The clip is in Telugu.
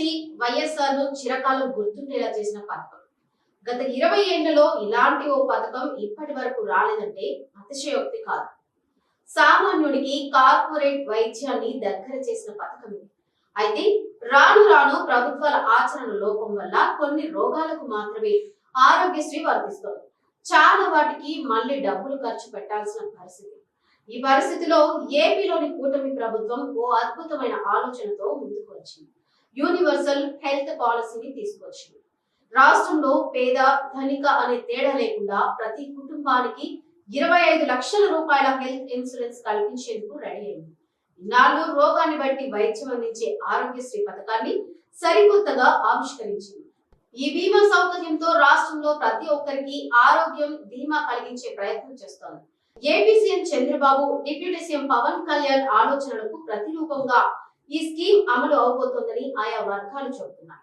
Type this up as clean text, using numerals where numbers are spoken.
ఆరోగ్యశ్రీ వైఎస్ఆర్ ను చిరకాలం గుర్తుండేలా చేసిన పథకం. గత 20 ఏళ్లలో ఇలాంటి ఓ పథకం ఇప్పటి వరకు రాలేదంటే అతిశయోక్తి కాదు. సామాన్యుడికి కార్పొరేట్ వైద్యాన్ని దగ్గర చేసిన పథకం ఇది. అయితే రాను రాను ప్రభుత్వాల ఆచరణ లోపం వల్ల కొన్ని రోగాలకు మాత్రమే ఆరోగ్యశ్రీ వర్తిస్తోంది. చాలా వాటికి మళ్ళీ డబ్బులు ఖర్చు పెట్టాల్సిన పరిస్థితి. ఈ పరిస్థితిలో ఏపీలోని కూటమి ప్రభుత్వం ఓ అద్భుతమైన ఆలోచనతో ముందుకు వచ్చింది. యూనివర్సల్ హెల్త్ పాలసీని తీసుకొచ్చింది. రాష్ట్రంలో పేద ధనిక అనే తేడా లేకుండా ప్రతి కుటుంబానికి 25 లక్షల రూపాయల హెల్త్ ఇన్సూరెన్స్ కల్పించేందుకు రెడీ అయింది. ఇన్నాళ్ళు రోగాన్ని బట్టి వైద్యం అందించే ఆరోగ్యశ్రీ పథకాన్ని సరికొత్తగా ఆవిష్కరించింది. ఈ బీమా సౌకర్యంతో రాష్ట్రంలో ప్రతి ఒక్కరికి ఆరోగ్యం ధీమా కలిగించే ప్రయత్నం చేస్తోంది. AP CM Chandrababu, deputy CM Pawan Kalyan ఆలోచనలకు ప్రతిరూపంగా ఈ స్కీమ్ అమలు అవబోతోందని ఆయా వర్గాలు చెబుతున్నాయి.